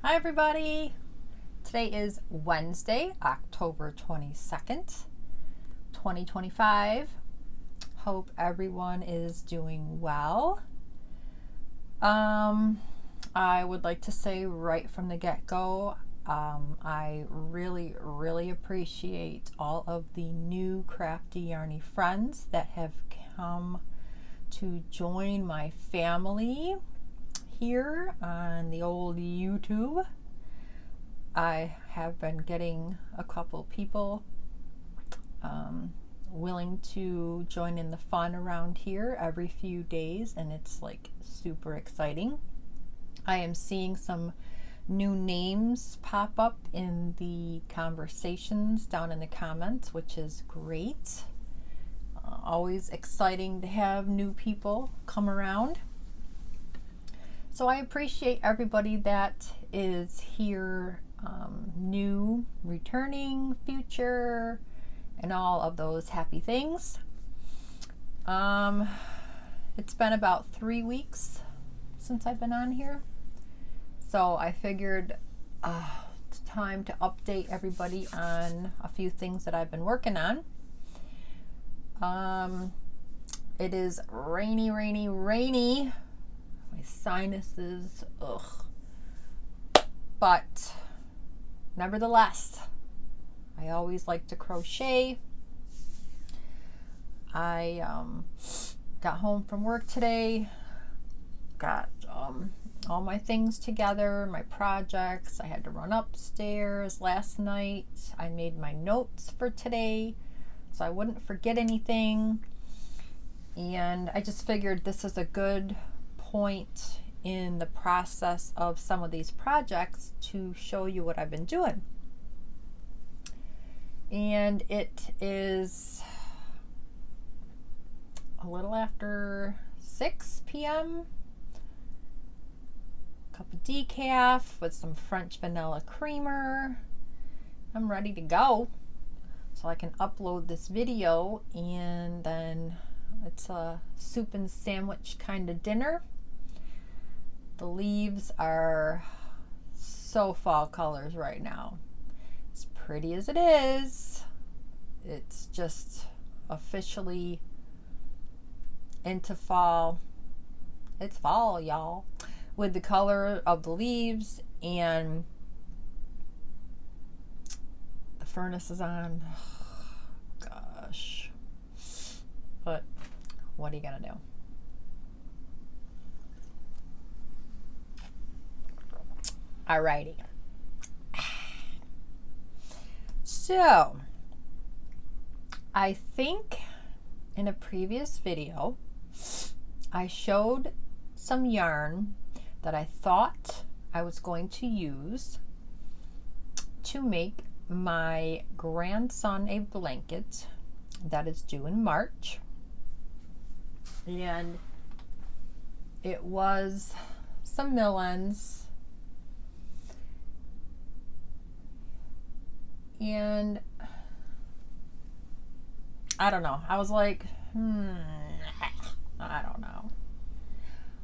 Hi everybody! Today is Wednesday, October 22nd, 2025. Hope everyone is doing well. I would like to say right from the get-go, I really appreciate all of the new Crafty Yarny friends that have come to join my family here on the old YouTube. I have been getting a couple people willing to join in the fun around here every few days, and it's like super exciting. I am seeing some new names pop up in the conversations down in the comments, which is great. Always exciting to have new people come around. So I appreciate everybody that is here, new, returning, future, and all of those happy things. It's been about 3 weeks since I've been on here. So I figured it's time to update everybody on a few things that I've been working on. It is rainy. My sinuses, but nevertheless, I always like to crochet. I got home from work today, got all my things together, my projects. I had to run upstairs last night. I made my notes for today so I wouldn't forget anything, and I just figured this is a good point in the process of some of these projects to show you what I've been doing. And it is a little after 6 p.m. Cup of decaf with some French vanilla creamer. I'm ready to go so I can upload this video, and then it's a soup and sandwich kind of dinner. The leaves are so fall colors right now. As pretty as it is, it's just officially into fall. It's fall, y'all, with the color of the leaves, and the furnace is on. Gosh. But what are you gonna do? Alrighty. So, I think in a previous video, I showed some yarn that I thought I was going to use to make my grandson a blanket that is due in March. And it was some mill-ends. And I don't know. I was like, I don't know.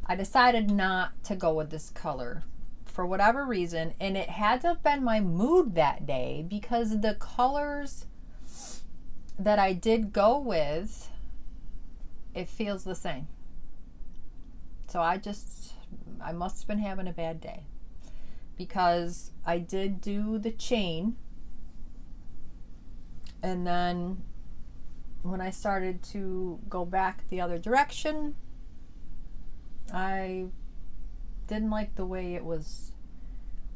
I decided not to go with this color for whatever reason. And it had to have been my mood that day, because the colors that I did go with, it feels the same. So I must have been having a bad day, because I did do the chain. And then when I started to go back the other direction, I didn't like the way it was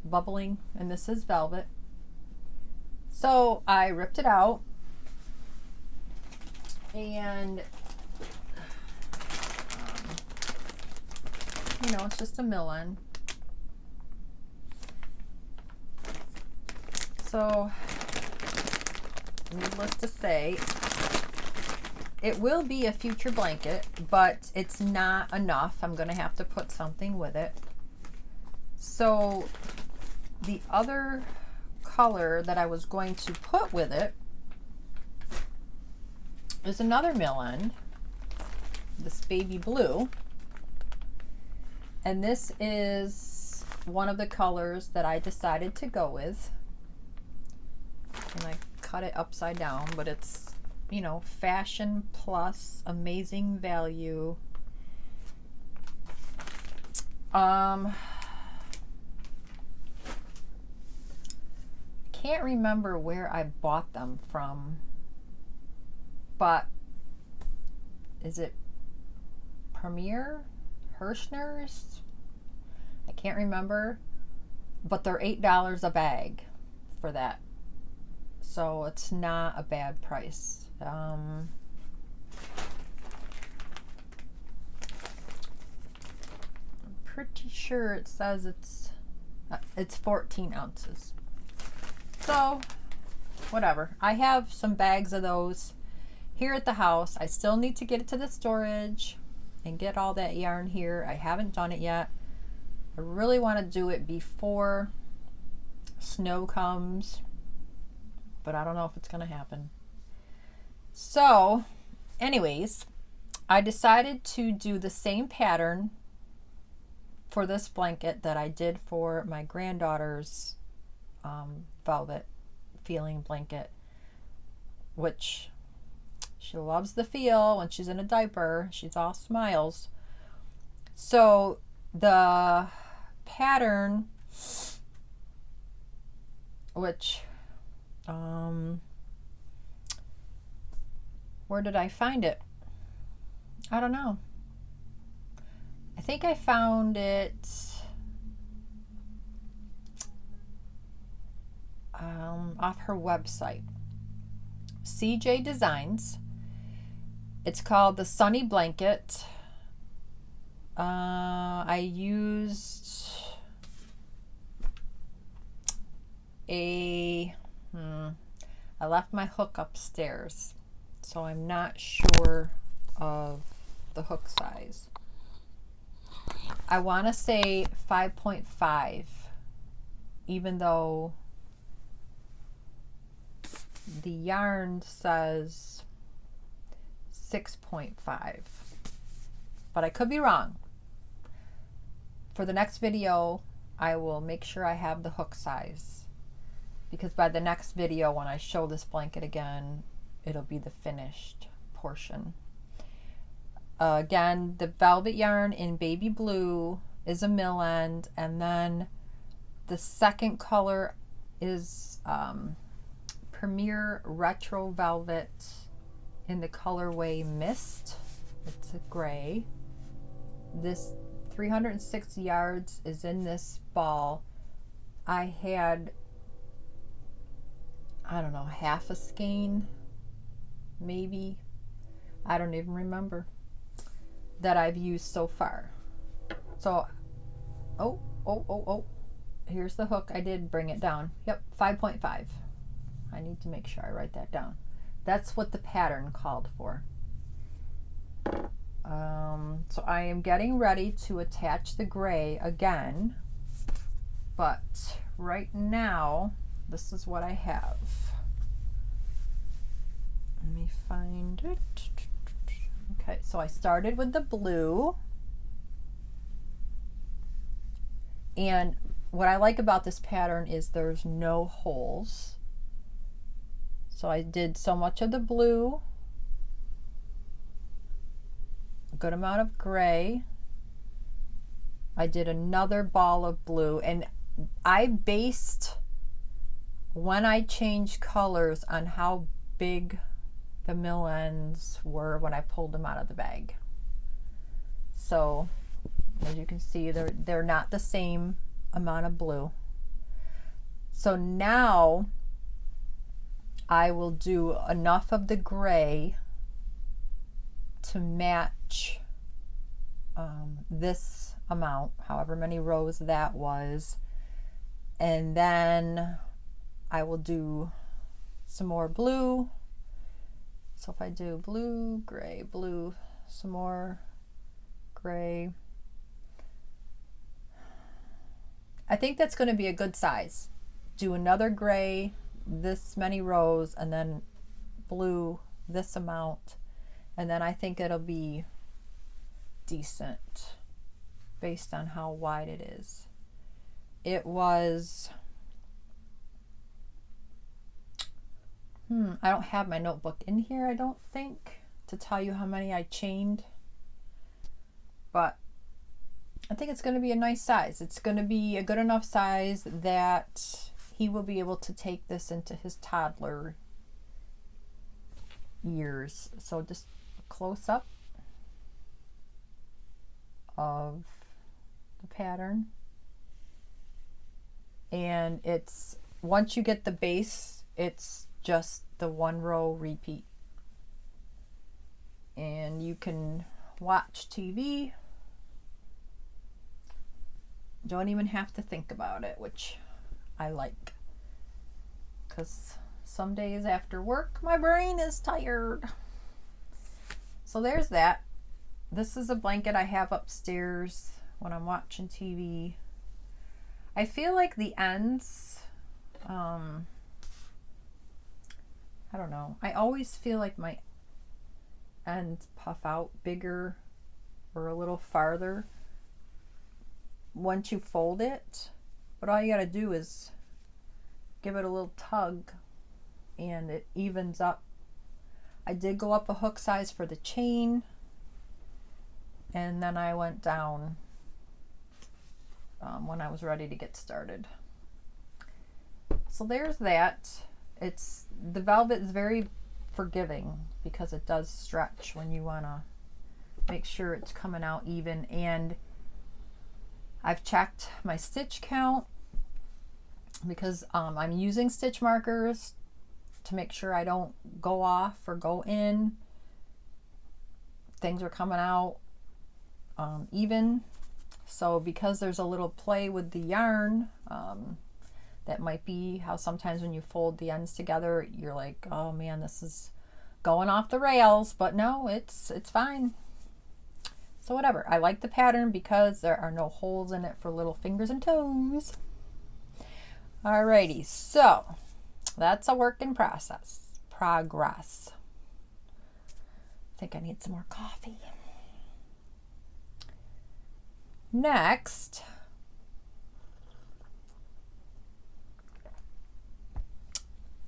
bubbling, and this is velvet. So I ripped it out, and it's just a mill end. So needless to say, it will be a future blanket, but it's not enough. I'm going to have to put something with it. So the other color that I was going to put with it is another mill end, this baby blue. And this is one of the colors that I decided to go with. And I cut it upside down, but it's, you know, fashion plus amazing value. Can't remember where I bought them from, but is it Premier? Hirschner's? I can't remember, but they're $8 a bag for that, so it's not a bad price. I'm pretty sure it says it's 14 ounces. So whatever, I have some bags of those here at the house. I still need to get it to the storage and get all that yarn here. I haven't done it yet. I really want to do it before snow comes, but I don't know if it's going to happen. So anyways, I decided to do the same pattern for this blanket that I did for my granddaughter's velvet feeling blanket, which she loves the feel when she's in a diaper. She's all smiles. So the pattern, which where did I find it? I don't know. I think I found it off her website, CJ Designs. It's called the Sunny Blanket. I used I left my hook upstairs, so I'm not sure of the hook size. I want to say 5.5, even though the yarn says 6.5, but I could be wrong. For the next video, I will make sure I have the hook size, because by the next video, when I show this blanket again, it'll be the finished portion. Again, the velvet yarn in baby blue is a mill end, and then the second color is Premier Retro Velvet in the colorway Mist. It's a gray. This 306 yards is in this ball. I had, I don't know, half a skein, maybe. I don't even remember, that I've used so far. So, oh, here's the hook. I did bring it down. Yep, 5.5. I need to make sure I write that down. That's what the pattern called for. So I am getting ready to attach the gray again, but right now, this is what I have. Let me find it. Okay, so I started with the blue. And what I like about this pattern is there's no holes. So I did so much of the blue, a good amount of gray. I did another ball of blue, and I based when I changed colors on how big the mill ends were when I pulled them out of the bag. So as you can see, they're not the same amount of blue. So now I will do enough of the gray to match this amount, however many rows that was, and then I will do some more blue. So if I do blue, gray, blue, some more gray, I think that's going to be a good size. Do another gray, this many rows, and then blue, this amount, and then I think it'll be decent based on how wide it is. it was, I don't have my notebook in here, I don't think, to tell you how many I chained, but I think it's going to be a nice size. It's going to be a good enough size that he will be able to take this into his toddler years. So just a close up of the pattern. And it's, once you get the base, it's just the 1 row repeat. And you can watch TV. Don't even have to think about it, which I like. Because some days after work, my brain is tired. So there's that. This is a blanket I have upstairs when I'm watching TV. I feel like the ends, I don't know. I always feel like my ends puff out bigger or a little farther once you fold it. But all you gotta do is give it a little tug and it evens up. I did go up a hook size for the chain, and then I went down when I was ready to get started. So there's that. It's, the velvet is very forgiving because it does stretch when you want to make sure it's coming out even. And I've checked my stitch count because I'm using stitch markers to make sure I don't go off or go in. Things are coming out even. So because there's a little play with the yarn, that might be how sometimes when you fold the ends together, you're like, oh man, this is going off the rails. But no, it's fine. So whatever. I like the pattern because there are no holes in it for little fingers and toes. Alrighty, so that's a work in progress. I think I need some more coffee. Next,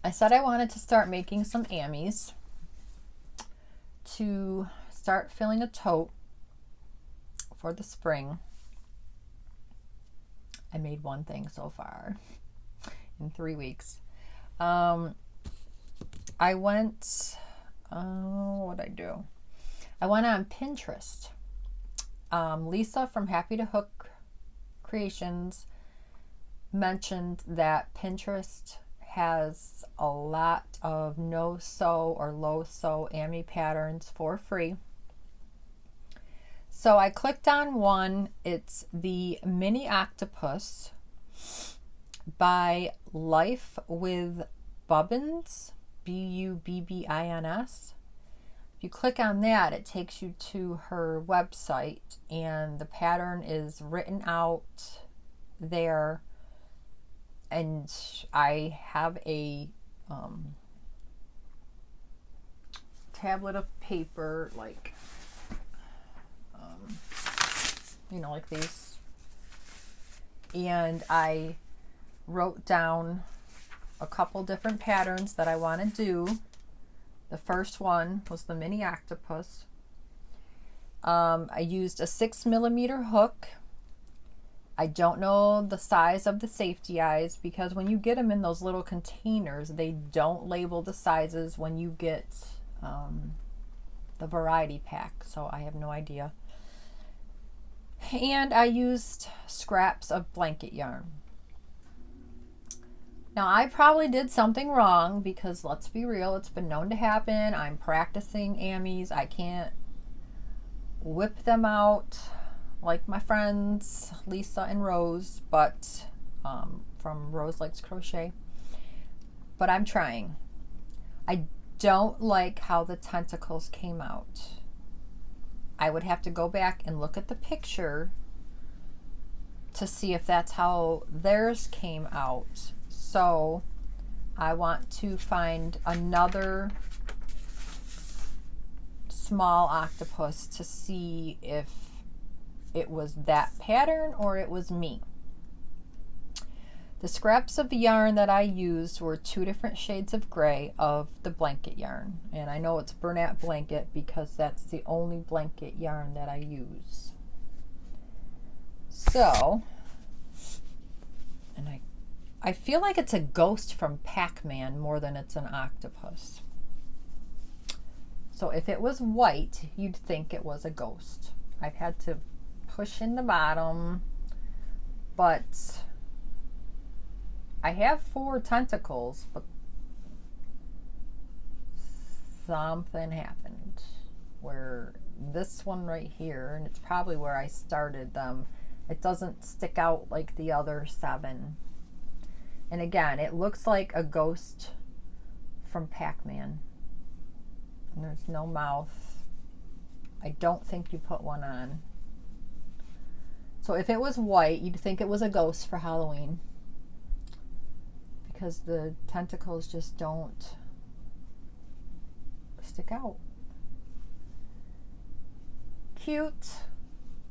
I said I wanted to start making some ammies to start filling a tote for the spring. I made one thing so far in 3 weeks. I went, what'd I do? I went on Pinterest. Lisa from Happy to Hook Creations mentioned that Pinterest has a lot of no-sew or low-sew ammy patterns for free. So I clicked on one. It's the Mini Octopus by Life with Bubbins, Bubbins. If you click on that, it takes you to her website, and the pattern is written out there. And I have a tablet of paper, like, like these. And I wrote down a couple different patterns that I want to do. The first one was the Mini Octopus. I used a 6mm hook. I don't know the size of the safety eyes because when you get them in those little containers, they don't label the sizes when you get the variety pack. So I have no idea. And I used scraps of blanket yarn. Now I probably did something wrong because let's be real, it's been known to happen. I'm practicing ammies. I can't whip them out like my friends Lisa and Rose, but from Rose Likes Crochet. But I'm trying. I don't like how the tentacles came out. I would have to go back and look at the picture to see if that's how theirs came out. So I want to find another small octopus to see if it was that pattern or it was me. The scraps of yarn that I used were 2 different shades of gray of the blanket yarn. And I know it's Bernat Blanket because that's the only blanket yarn that I use. So, and I feel like it's a ghost from Pac-Man more than it's an octopus. So if it was white, you'd think it was a ghost. I've had to push in the bottom, but I have 4 tentacles, but something happened where this one right here, and it's probably where I started them, it doesn't stick out like the other 7. And again, it looks like a ghost from Pac-Man. And there's no mouth. I don't think you put one on. So if it was white, you'd think it was a ghost for Halloween, because the tentacles just don't stick out. Cute.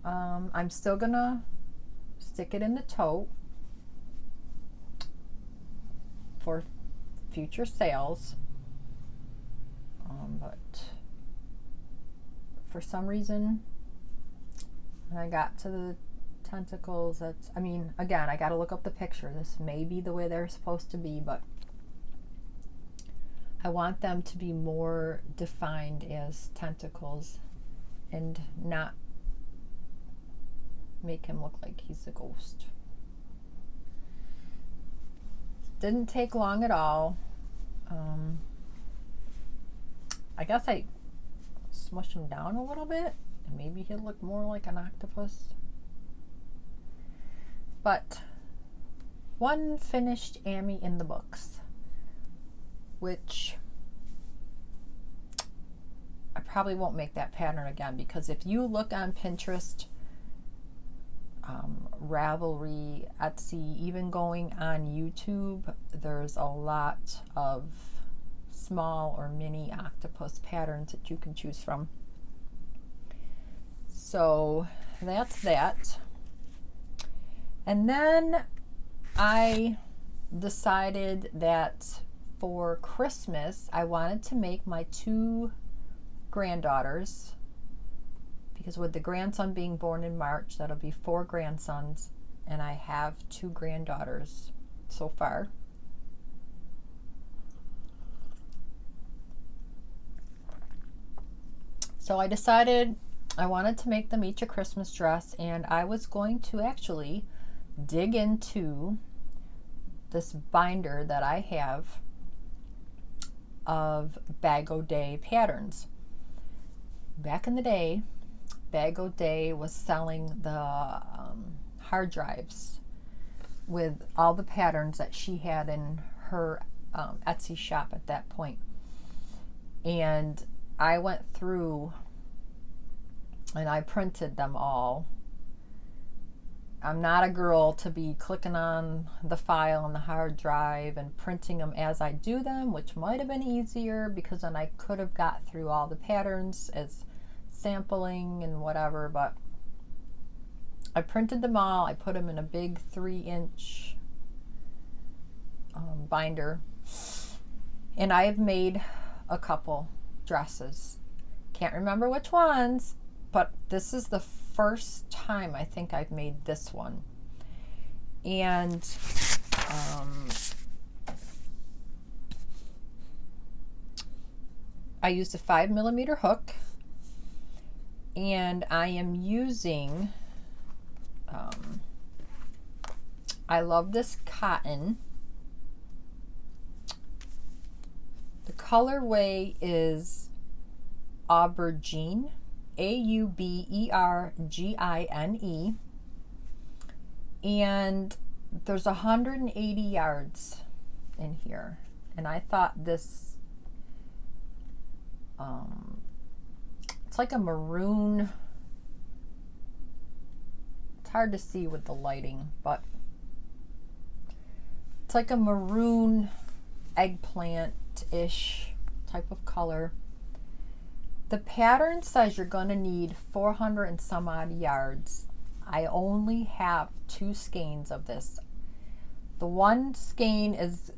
I'm still gonna stick it in the tote for future sales, but for some reason when I got to the tentacles, that's, I mean, again, I gotta look up the picture. This may be the way they're supposed to be, but I want them to be more defined as tentacles and not make him look like he's a ghost. Didn't take long at all. I guess I smushed him down a little bit and maybe he'll look more like an octopus. But one finished Amy in the books, which I probably won't make that pattern again, because if you look on Pinterest, Ravelry, Etsy, even going on YouTube, there's a lot of small or mini octopus patterns that you can choose from. So that's that. And then I decided that for Christmas I wanted to make my 2 granddaughters, because with the grandson being born in March, that'll be 4 grandsons, and I have 2 granddaughters so far. So I decided I wanted to make them each a Christmas dress, and I was going to actually dig into this binder that I have of Bag O' Day patterns. Back in the day, Bag O' Day was selling the hard drives with all the patterns that she had in her Etsy shop at that point. And I went through and I printed them all. I'm not a girl to be clicking on the file on the hard drive and printing them as I do them, which might have been easier because then I could have got through all the patterns as sampling and whatever, but I printed them all. I put them in a big 3-inch binder, and I have made a couple dresses. Can't remember which ones, but this is the first time I think I've made this one. And I used a 5mm hook, and I am using I love this cotton. The colorway is aubergine, Aubergine, and there's 180 yards in here, and I thought this it's like a maroon, it's hard to see with the lighting, but it's like a maroon eggplant-ish type of color. The pattern says you're going to need 400 and some odd yards. I only have 2 skeins of this. The one skein is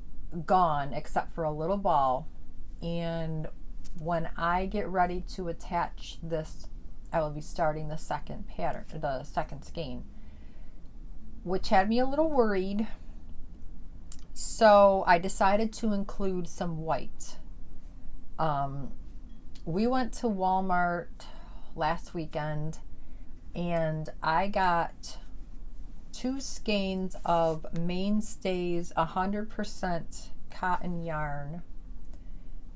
gone except for a little ball, and when I get ready to attach this, I will be starting the second pattern, the second skein, which had me a little worried. So I decided to include some white. We went to Walmart last weekend and I got 2 skeins of Mainstays 100% cotton yarn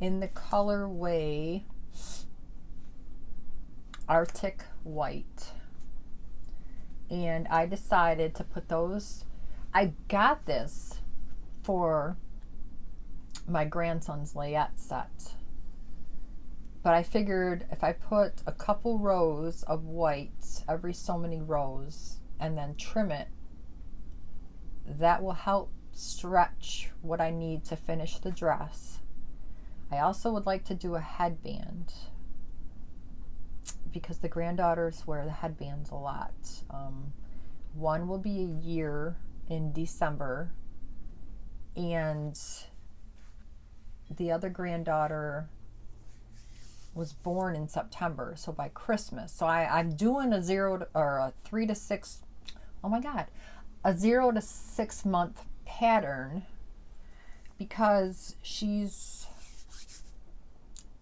in the colorway Arctic White. And I decided to put those, I got this for my grandson's layette set. But I figured if I put a couple rows of white every so many rows and then trim it, that will help stretch what I need to finish the dress. I also would like to do a headband because the granddaughters wear the headbands a lot. One will be a year in December, and the other granddaughter was born in September, so by Christmas. So I'm doing a 3 to 6, oh my God, a 0 to 6 month pattern because she's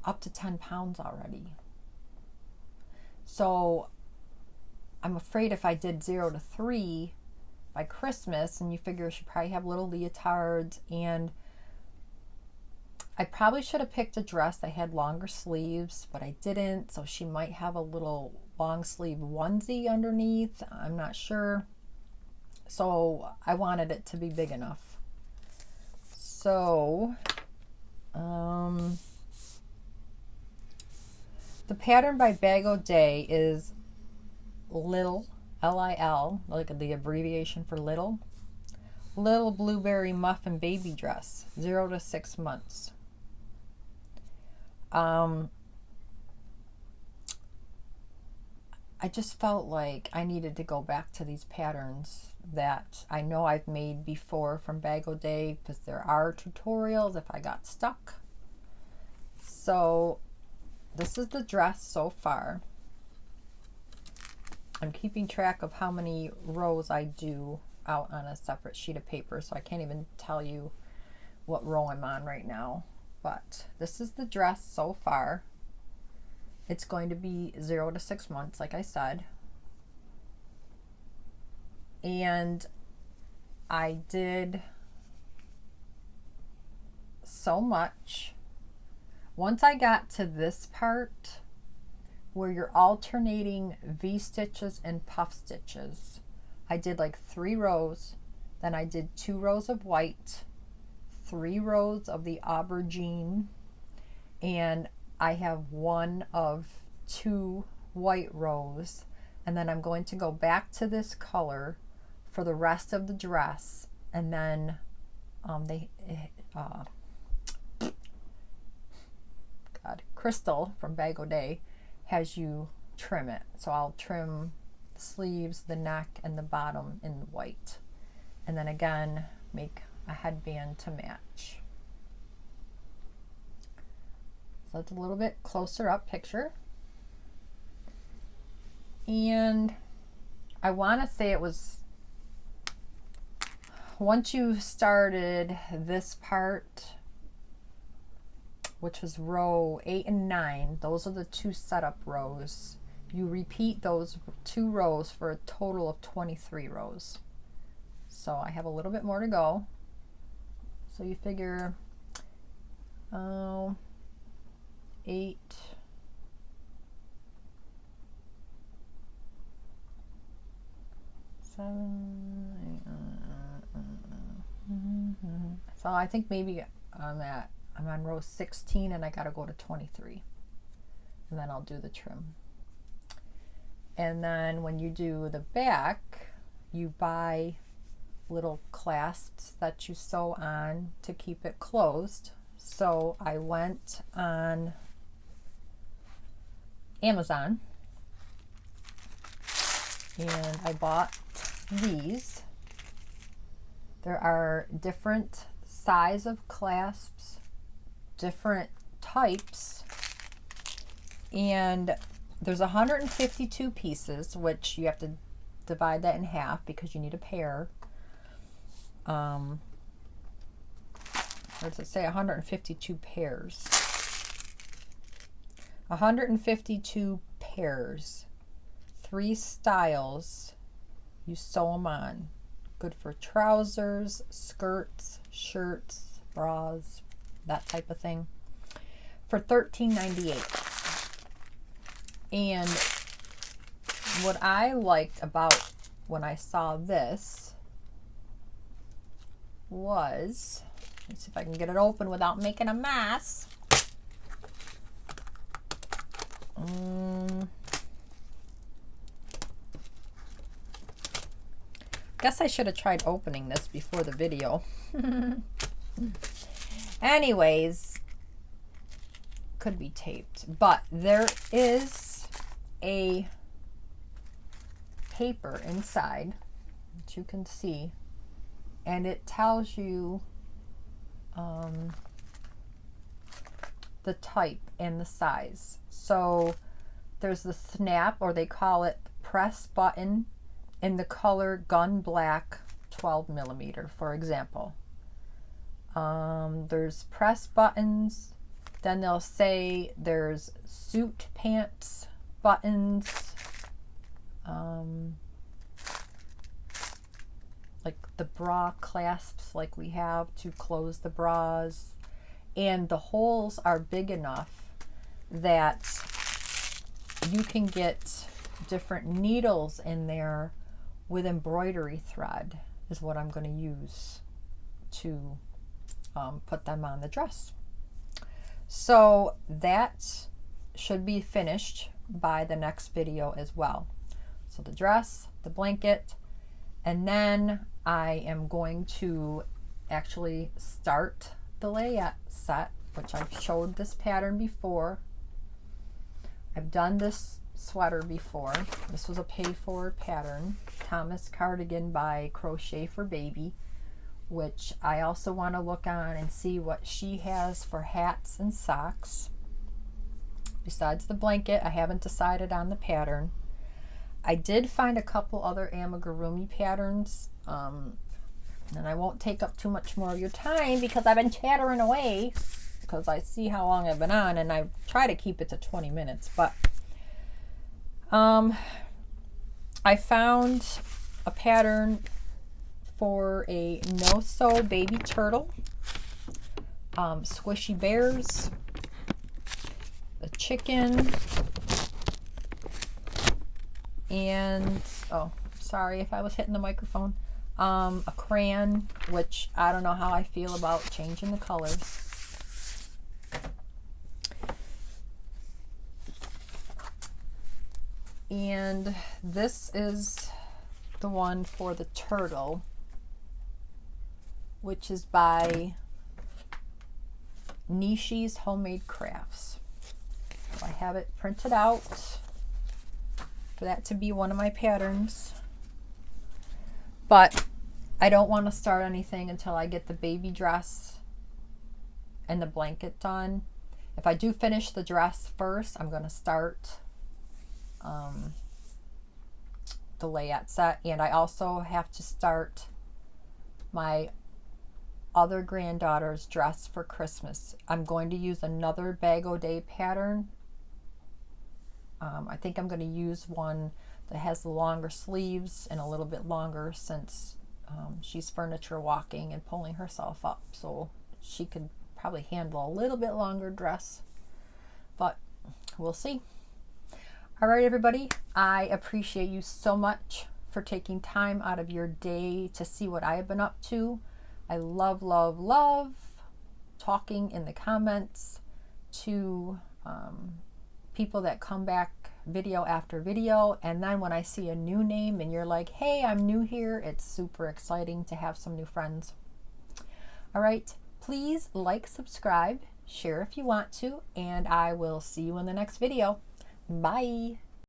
up to 10 pounds already. So I'm afraid if I did 0 to 3 by Christmas, and you figure she probably have little leotards, and I probably should have picked a dress that had longer sleeves, but I didn't, so she might have a little long sleeve onesie underneath. I'm not sure. So I wanted it to be big enough. So the pattern by Bag O' Day is Lil, L-I-L, like the abbreviation for little. Little Blueberry Muffin Baby Dress, 0 to 6 months. I just felt like I needed to go back to these patterns that I know I've made before from Bag O' Day because there are tutorials if I got stuck. So this is the dress so far. I'm keeping track of how many rows I do out on a separate sheet of paper, so I can't even tell you what row I'm on right now. But this is the dress so far. It's going to be 0 to 6 months, like I said. And I did so much. Once I got to this part where you're alternating V-stitches and puff stitches, I did like 3 rows. Then I did 2 rows of white, 3 rows of the aubergine, and I have 1 of 2 white rows, and then I'm going to go back to this color for the rest of the dress, and then Crystal from Bag O' Day has you trim it, so I'll trim the sleeves, the neck, and the bottom in white, and then again make a headband to match. So it's a little bit closer up picture. And I want to say it was, once you started this part, which was row 8 and 9, those are the 2 setup rows. You repeat those 2 rows for a total of 23 rows. So I have a little bit more to go. So you figure 8, 7, 8, so I think maybe I'm on row 16 and I gotta go to 23, and then I'll do the trim. And then when you do the back, you buy little clasps that you sew on to keep it closed. So I went on Amazon and I bought these. There are different size of clasps, different types, and there's 152 pieces, which you have to divide that in half because you need a pair. Or does it say 152 pairs? 152 pairs, 3 styles. You sew them on. Good for trousers, skirts, shirts, bras, that type of thing. For $13.98. And what I liked about when I saw this was, let's see if I can get it open without making a mess. Guess I should have tried opening this before the video. Anyways, could be taped, but there is a paper inside that you can see, and it tells you the type and the size. So there's the snap, or they call it press button, in the color gun black 12 millimeter, for example. There's press buttons, then they'll say there's suit pants buttons, like the bra clasps like we have to close the bras, and the holes are big enough that you can get different needles in there with embroidery thread, is what I'm going to use to put them on the dress. So that should be finished by the next video as well. So the dress, the blanket, and then I am going to actually start the layette set, which I've showed this pattern before. I've done this sweater before. This was a pay-forward pattern, Thomas cardigan by Crochet for Baby, which I also want to look on and see what she has for hats and socks. Besides the blanket, I haven't decided on the pattern. I did find a couple other amigurumi patterns, and I won't take up too much more of your time because I've been chattering away because I see how long I've been on, and I try to keep it to 20 minutes, but I found a pattern for a no-sew baby turtle, squishy bears, a chicken, and, oh, sorry if I was hitting the microphone, a crayon, which I don't know how I feel about changing the colors. And this is the one for the turtle, which is by Nishi's Homemade Crafts. So I have it printed out for that to be one of my patterns. But I don't want to start anything until I get the baby dress and the blanket done. If I do finish the dress first, I'm going to start the layette set, and I also have to start my other granddaughter's dress for Christmas. I'm going to use another Bag O' Day pattern. I think I'm going to use one that has the longer sleeves and a little bit longer, since she's furniture walking and pulling herself up, so she could probably handle a little bit longer dress, but we'll see. All right, everybody, I appreciate you so much for taking time out of your day to see what I have been up to. I love, love, love talking in the comments to people that come back video after video. And then when I see a new name and you're like, hey, I'm new here, it's super exciting to have some new friends. All right, please like, subscribe, share if you want to, and I will see you in the next video. Bye.